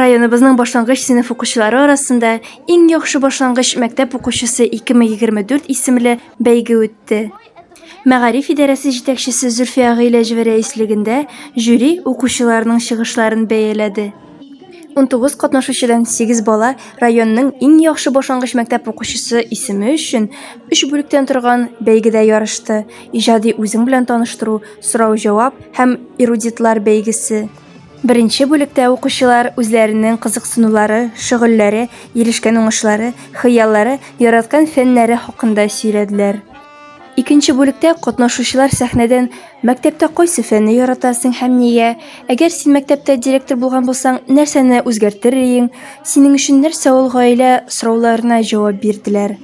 Районыбызның башлангыч сыйныф укучылары арасында иң яхшы башлангыч мәктәп укучысы 2024 исемле бәйге үтте. Мәгариф идарәсе җитәкчесе Зөлфия Гыйләҗева рәислегендә жюри укучыларның чыгышларын бәяләде. 19 катнашучыдан 8 бала районның иң яхшы башлангыч мәктәп укучысы исеме өчен 3 бүлектән торган бәйгедә ярышты. Иҗади үзең белән таныштыру, сорау-җавап һәм эрудитлар бәйгесе. Беренче бүлектә укучылар үзләренең кызыксынулары, шөгыльләре, ирешкән уңышлары, хыяллары, яраткан фәннәре хакында сөйләделәр. Икенче бүлектә катнашучылар сәхнәдән "Мәктәптә кайсы фәнне яратасың һәм нигә? Әгәр син мәктәптә директор булган булсаң, нәрсәне үзгәртер идең? Синең өчен нәрсә ул гаилә?" сорауларына җавап бирделәр.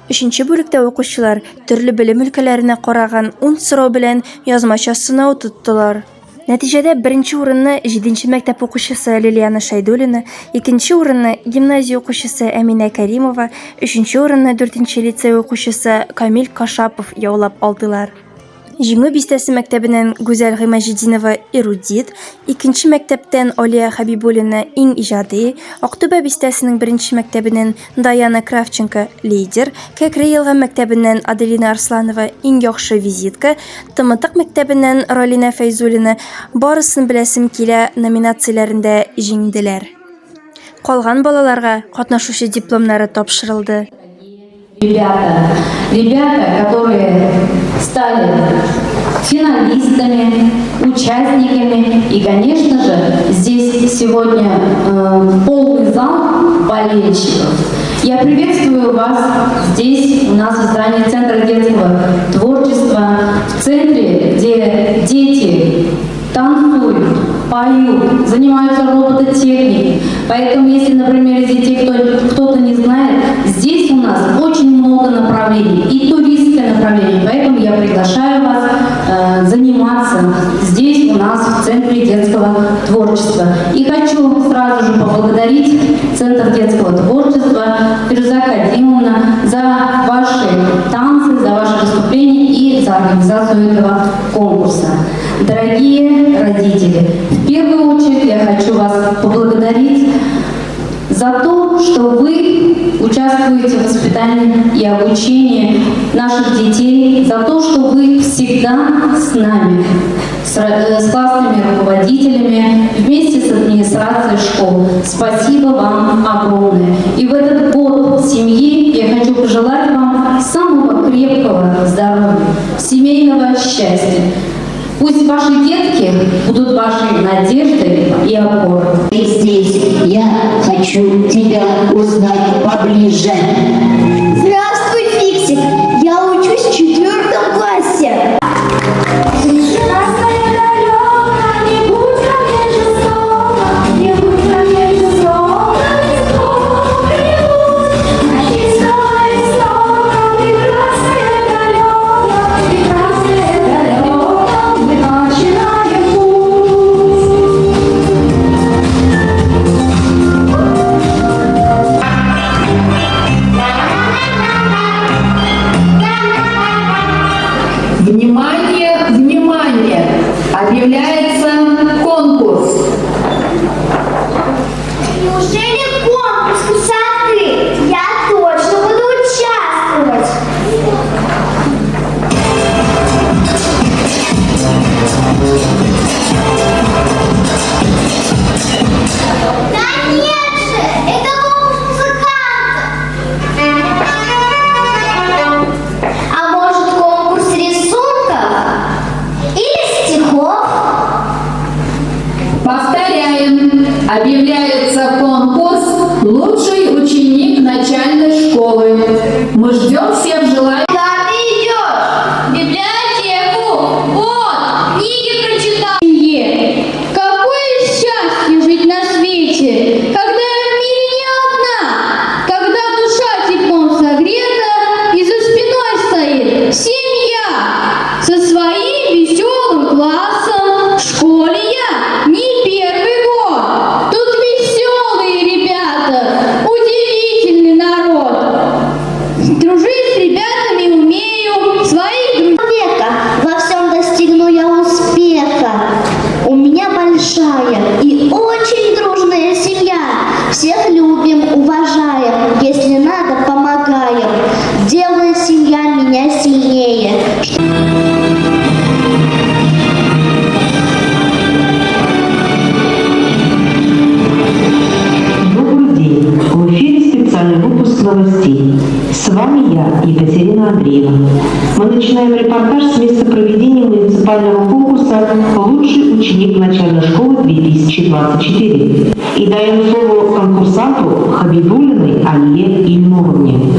Өченче бүлектә укучылар төрле белем өлкәләренә караган 10 сорау белән язмача сынау тоттылар. Нәтиҗәдә беренче урынны 7нче мәктәп укучысы Лилияна Шайдуллина, икенче урынны гимназия укучысы Әминә Кәримова, өченче урынны 4нче лицей укучысы Камил Кашапов яулап алдылар. Җиңү бистәсе мәктәбеннән Гүзәл Гыймаҗетдинова эрудит, икенче мәктәптән Алия Хәбибуллина иң иҗади, Актүбә бистәсенең беренче мәктәбеннән Даяна Кравченко лидер, Кәкре Елга мәктәбеннән Аделина Арсланова иң яхшы визитка, Тымытык мәктәбеннән Ралина Фәйзуллина барысын беләсем килә номинацияләрендә җиңделәр. Калган балаларга катнашучы дипломнары тапшырылды. Ребята, которые стали финалистами, участниками. И, конечно же, здесь сегодня полный зал болельщиков. Я приветствую вас здесь, у нас в здании Центра детского творчества, в центре, где дети танцуют, поют, занимаются робототехникой. Поэтому, если, например, из детей кто-то не знает, здесь у нас очень много направлений, и туристское направление. Поэтому я приглашаю вас заниматься здесь у нас в Центре детского творчества. И хочу сразу же поблагодарить Центр детского творчества, Фируза Кадимовна, за ваши танцы, за ваши выступления и за организацию этого конкурса. Дорогие родители, в первую очередь я хочу вас поблагодарить за то, что вы участвуете в воспитании и обучении наших детей, за то, что вы всегда с нами, с классными руководителями, вместе с администрацией школ. Спасибо вам огромное. И в этот год семьи я хочу пожелать вам самого крепкого здоровья, семейного счастья. Пусть ваши детки будут вашей надеждой и опорой. И здесь я хочу тебя узнать поближе. Здравствуй, Фиксик. Я учусь в 4 классе. Внимание, внимание! Объявляется конкурс. Неужели конкурс красоты? Я точно буду участвовать. Да нет же, это конкурс музыкантов. А может, конкурс рисунков или стихов? Повторяем. Объявляется конкурс «Лучший ученик начальной школы». Мы ждем всех желающих. Куда ты идешь? В библиотеку. Вот, книги прочитай. Какое счастье жить на свете, когда я в мире не одна, когда душа теплом согрета и за спиной стоит семья со своим веселым классом. В школе я не первый год, тут веселые ребята, удивительный народ. Дружить с ребятами начинаем репортаж с места проведения муниципального конкурса «Лучший ученик начальной школы 2024». И даем слово конкурсанту Хабибуллиной Алие Ильмовне.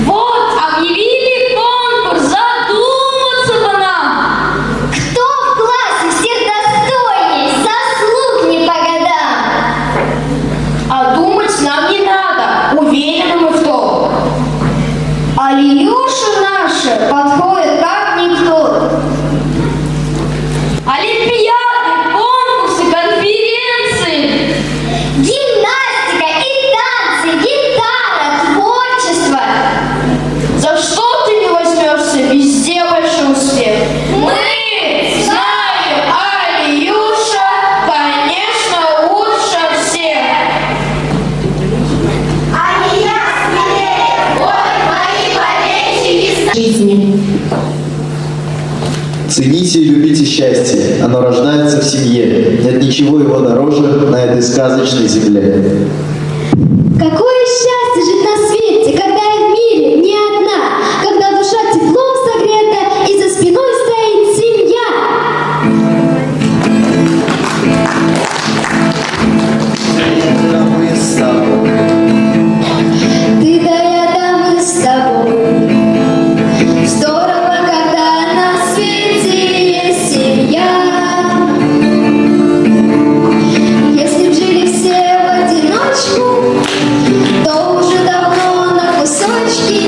Вот, объявили конкурс, задуматься бы нам. Кто в классе всех достойней, заслуг не по годам? А думать нам не надо, уверены мы в том. Алиюша наша подходит как никто. Олимпиады, конкурсы, конференции, гимнастика и танцы, гитара, творчество. За что ты не возьмешься, везде большой успех. Мы знаем, Алиюша, конечно, лучше всех. Алия, смелее, вот мои болельщики жизни. Цените и любите счастье, оно рождается в семье. Нет ничего его дороже на этой сказочной земле. Какое счастье жить на свете, когда я в мире не одна, когда душа теплом согрета и за спиной стоит семья. Мы с тобой. Ты да я да мы с тобой. Здорово, когда на свете есть семья. Если б жили все в одиночку, то уже давно на кусочки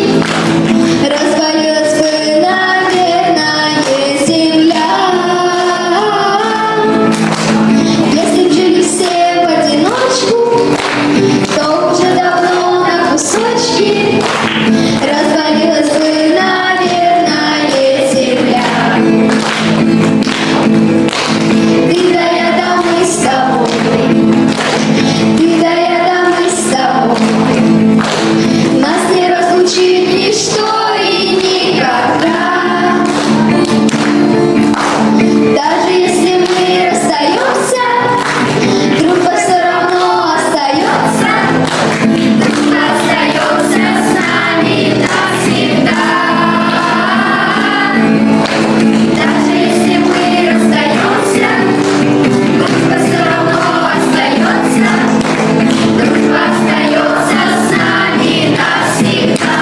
развалилась бы, наверное, земля. Если б жили все в одиночку, то уже давно на кусочки развалилась бы, наверное, земля. Ты да я да мы с тобой. Ты да я да мы с тобой. Нас не разлучит ничто и никогда. Даже если мы расстаемся, дружба все равно остается. Дружба остается с нами навсегда. Даже если мы расстаемся, дружба все равно остается. Дружба остается с нами навсегда.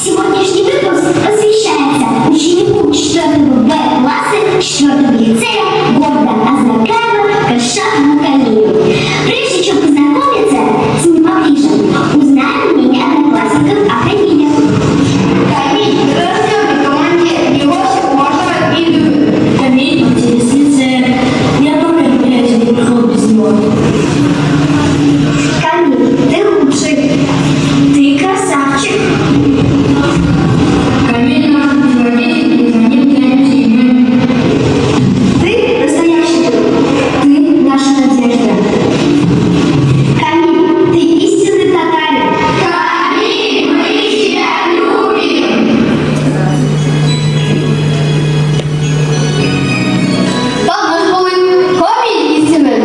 Сегодняшний выпуск посвящается ученику 4 Б класса 4 лицея города Азнакаева Кашану Калию. Прежде чем познакомиться с ним поближе, узнаем мнение одноклассников о Камиле. Камиль – рожденный командир, его все уважают и любят. Камиль – интерес лицея. Я тоже мероприятие не проход без него. Камиль, ты лучший. Ты красавчик. Камиль наш путеводитель, и за ним тянемся и мы. Ты настоящий друг. Ты наша надежда. Камиль, ты истинный татарин. Камиль, мы тебя любим. Там наш был Камиль истинный.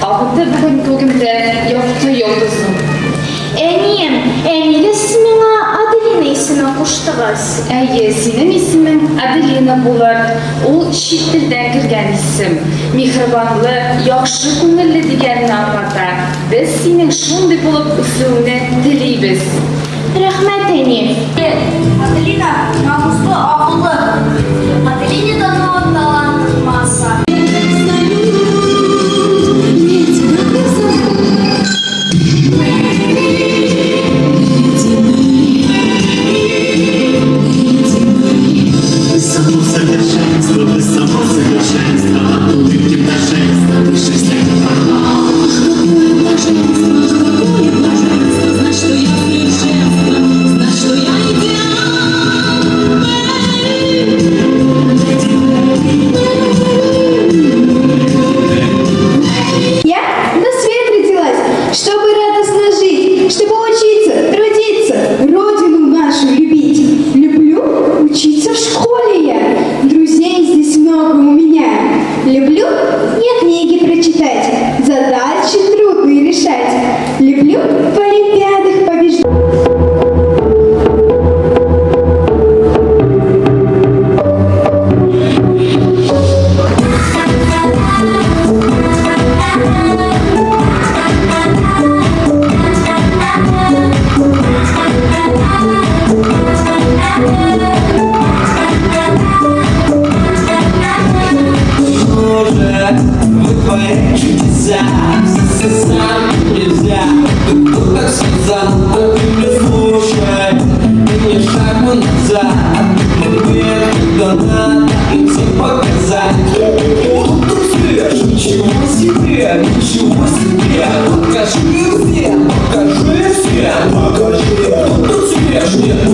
Абыты бүгін көгімді яқты йолдызым. Неге сіз меңа Аделина исеме куштыгыз? Әйе, синең исемең Аделина булыр. Ул чит телдән кергән исем. Михрибанлы, яхшы күңелле дигәнне аңлата. Без синең шундый булып үсүеңне телибез. Рәхмәт, әни. Аделина, намуслы, акыллы. Аделине дано талант масса. Само совершенство, ты само совершенство, ты в блаженство, выше всех знать, что я совершенство, знать, что я идеал. Люблю в олимпиадах побеждать. Вытворять чудеса, сам нельзя. Кто так сказал, но ты не слушай. Ты не шагу назад, мне когда надо им всем показать. Вот тут свеж, ничего себе, ничего себе. Покажи всем, покажи всем, покажи. Вот тут свеж, нет.